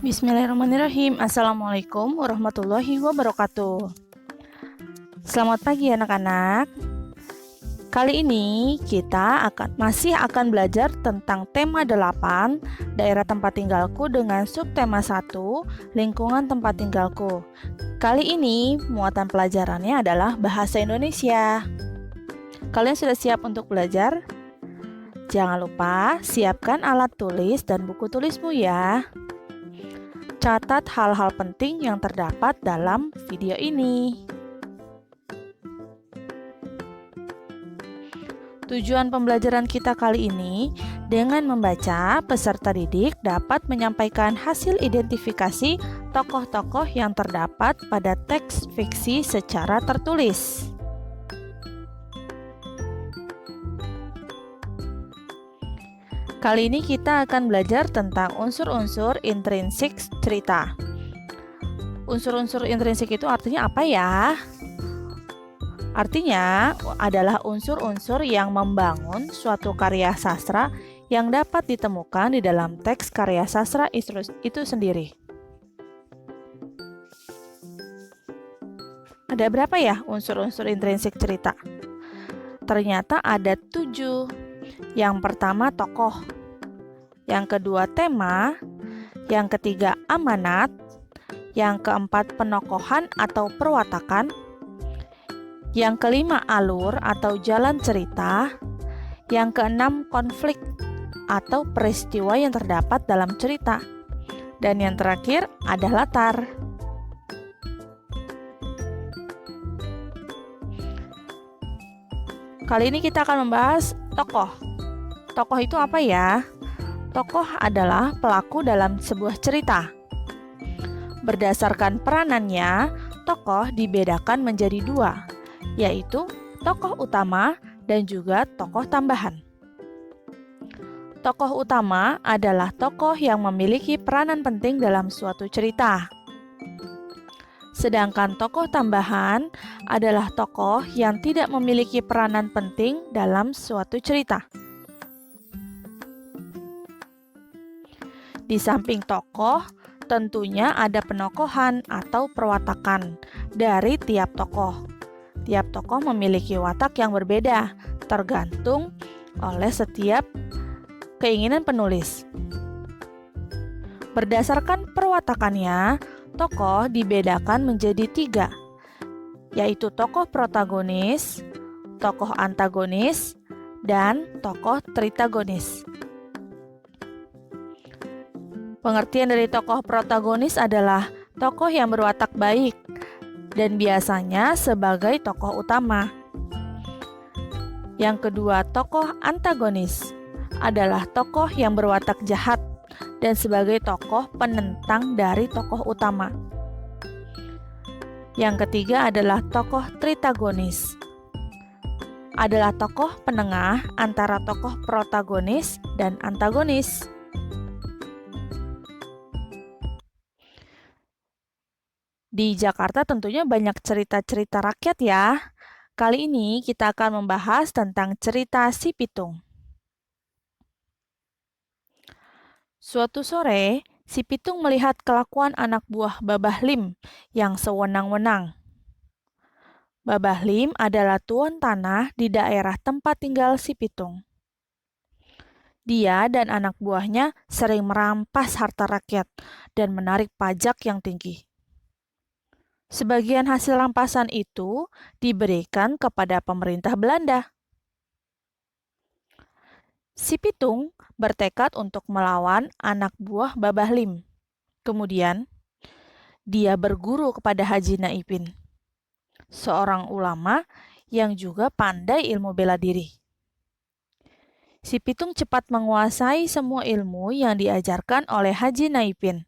Bismillahirrahmanirrahim. Assalamualaikum warahmatullahi wabarakatuh. Selamat pagi anak-anak. Kali ini kita masih akan belajar tentang tema 8, daerah tempat tinggalku dengan subtema 1, lingkungan tempat tinggalku. Kali ini muatan pelajarannya adalah bahasa Indonesia. Kalian sudah siap untuk belajar? Jangan lupa siapkan alat tulis dan buku tulismu ya. Catat hal-hal penting yang terdapat dalam video ini. Tujuan pembelajaran kita kali ini, dengan membaca, peserta didik dapat menyampaikan hasil identifikasi tokoh-tokoh yang terdapat pada teks fiksi secara tertulis. Kali ini kita akan belajar tentang unsur-unsur intrinsik cerita. Unsur-unsur intrinsik itu artinya apa ya? Artinya adalah unsur-unsur yang membangun suatu karya sastra yang dapat ditemukan di dalam teks karya sastra itu sendiri. Ada berapa ya unsur-unsur intrinsik cerita? Ternyata ada 7. Yang pertama tokoh, yang kedua tema, yang ketiga amanat, yang keempat penokohan atau perwatakan, yang kelima alur atau jalan cerita, yang keenam konflik atau peristiwa yang terdapat dalam cerita, dan yang terakhir ada latar. Kali ini kita akan membahas tokoh. Tokoh itu apa ya? Tokoh adalah pelaku dalam sebuah cerita. Berdasarkan peranannya, tokoh dibedakan menjadi 2, yaitu tokoh utama dan juga tokoh tambahan. Tokoh utama adalah tokoh yang memiliki peranan penting dalam suatu cerita. Sedangkan tokoh tambahan adalah tokoh yang tidak memiliki peranan penting dalam suatu cerita. Di samping tokoh, tentunya ada penokohan atau perwatakan dari tiap tokoh. Tiap tokoh memiliki watak yang berbeda, tergantung oleh setiap keinginan penulis. Berdasarkan perwatakannya, tokoh dibedakan menjadi 3, yaitu tokoh protagonis, tokoh antagonis, dan tokoh tritagonis. Pengertian dari tokoh protagonis adalah tokoh yang berwatak baik dan biasanya sebagai tokoh utama. Yang kedua, tokoh antagonis adalah tokoh yang berwatak jahat dan sebagai tokoh penentang dari tokoh utama. Yang ketiga adalah tokoh tritagonis. Adalah tokoh penengah antara tokoh protagonis dan antagonis. Di Jakarta tentunya banyak cerita-cerita rakyat ya. Kali ini kita akan membahas tentang cerita Si Pitung. Suatu sore, Si Pitung melihat kelakuan anak buah Babah Lim yang sewenang-wenang. Babah Lim adalah tuan tanah di daerah tempat tinggal Si Pitung. Dia dan anak buahnya sering merampas harta rakyat dan menarik pajak yang tinggi. Sebagian hasil rampasan itu diberikan kepada pemerintah Belanda. Si Pitung bertekad untuk melawan anak buah Babah Lim. Kemudian, dia berguru kepada Haji Naipin, seorang ulama yang juga pandai ilmu bela diri. Si Pitung cepat menguasai semua ilmu yang diajarkan oleh Haji Naipin.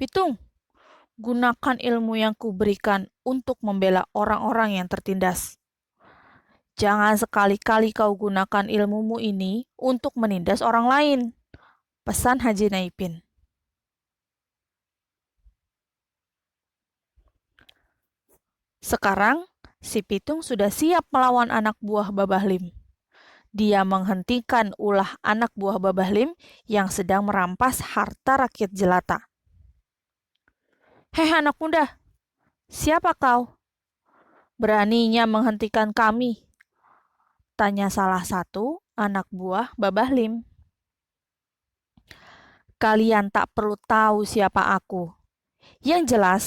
Pitung, gunakan ilmu yang kuberikan untuk membela orang-orang yang tertindas. Jangan sekali-kali kau gunakan ilmumu ini untuk menindas orang lain, pesan Haji Naipin. Sekarang, Si Pitung sudah siap melawan anak buah Babah Lim. Dia menghentikan ulah anak buah Babahlim yang sedang merampas harta rakyat jelata. "Hei anak muda, siapa kau? Beraninya menghentikan kami?" tanya salah satu anak buah Babahlim. "Kalian tak perlu tahu siapa aku. Yang jelas,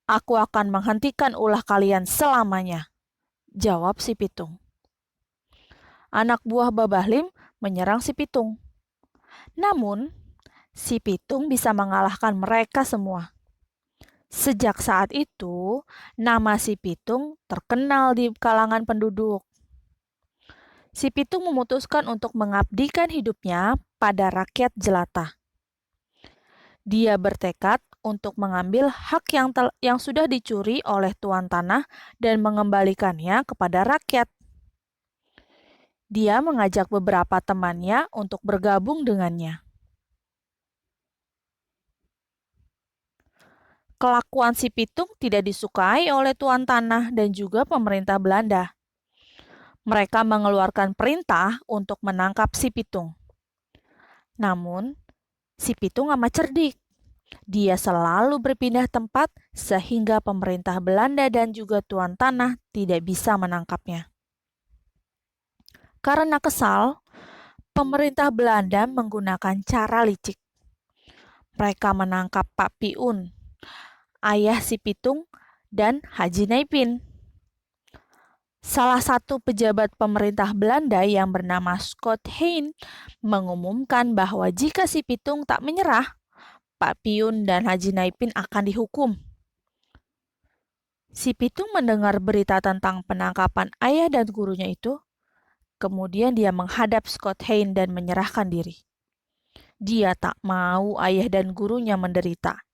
aku akan menghentikan ulah kalian selamanya," jawab si Pitung. Anak buah Babahlim menyerang si Pitung. Namun, si Pitung bisa mengalahkan mereka semua. Sejak saat itu, nama si Pitung terkenal di kalangan penduduk. Si Pitung memutuskan untuk mengabdikan hidupnya pada rakyat jelata. Dia bertekad untuk mengambil hak yang sudah dicuri oleh tuan tanah dan mengembalikannya kepada rakyat. Dia mengajak beberapa temannya untuk bergabung dengannya. Kelakuan si Pitung tidak disukai oleh tuan tanah dan juga pemerintah Belanda. Mereka mengeluarkan perintah untuk menangkap si Pitung. Namun, si Pitung amat cerdik. Dia selalu berpindah tempat sehingga pemerintah Belanda dan juga tuan tanah tidak bisa menangkapnya. Karena kesal, pemerintah Belanda menggunakan cara licik. Mereka menangkap Pak Piun, ayah si Pitung, dan Haji Naipin. Salah satu pejabat pemerintah Belanda yang bernama Scott Hein mengumumkan bahwa jika si Pitung tak menyerah, Pak Piun dan Haji Naipin akan dihukum. Si Pitung mendengar berita tentang penangkapan ayah dan gurunya itu. Kemudian dia menghadap Scott Hein dan menyerahkan diri. Dia tak mau ayah dan gurunya menderita.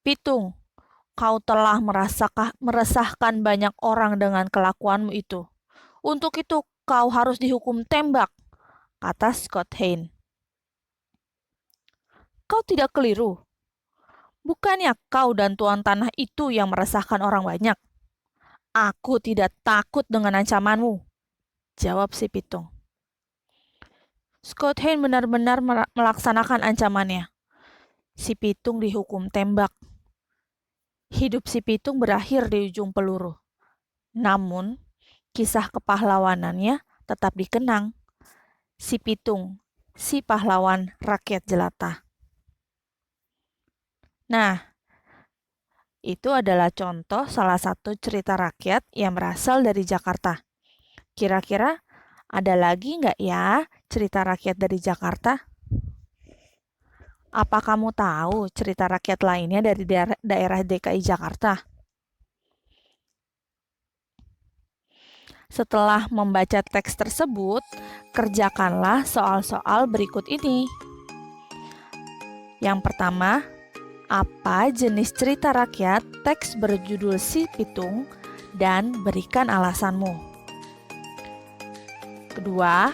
"Pitung, kau telah meresahkan banyak orang dengan kelakuanmu itu. Untuk itu kau harus dihukum tembak," kata Scott Hein. "Kau tidak keliru. Bukannya kau dan tuan tanah itu yang meresahkan orang banyak? Aku tidak takut dengan ancamanmu," jawab si Pitung. Scott Hein benar-benar melaksanakan ancamannya. Si Pitung dihukum tembak. Hidup si Pitung berakhir di ujung peluru. Namun, kisah kepahlawanannya tetap dikenang. Si Pitung, si pahlawan rakyat jelata. Nah, itu adalah contoh salah satu cerita rakyat yang berasal dari Jakarta. Kira-kira ada lagi nggak ya cerita rakyat dari Jakarta? Apa kamu tahu cerita rakyat lainnya dari daerah DKI Jakarta? Setelah membaca teks tersebut, kerjakanlah soal-soal berikut ini. Yang pertama, apa jenis cerita rakyat teks berjudul Si Pitung dan berikan alasanmu. Kedua,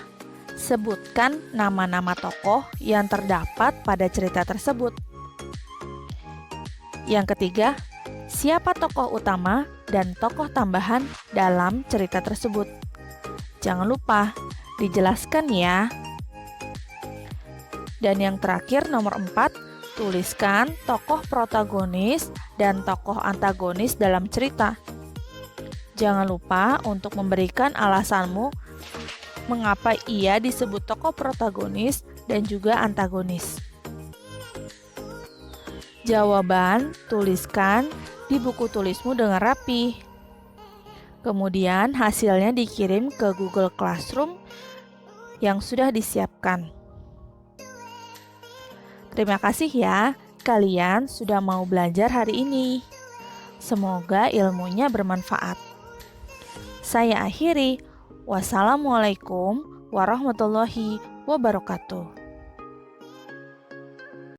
sebutkan nama-nama tokoh yang terdapat pada cerita tersebut. Yang ketiga, siapa tokoh utama dan tokoh tambahan dalam cerita tersebut. Jangan lupa dijelaskan ya. Dan yang terakhir, nomor 4, tuliskan tokoh protagonis dan tokoh antagonis dalam cerita. Jangan lupa untuk memberikan alasanmu mengapa ia disebut tokoh protagonis dan juga antagonis. Jawaban tuliskan di buku tulismu dengan rapi. Kemudian hasilnya dikirim ke Google Classroom yang sudah disiapkan. Terima kasih ya, kalian sudah mau belajar hari ini. Semoga ilmunya bermanfaat. Saya akhiri. Wassalamualaikum warahmatullahi wabarakatuh.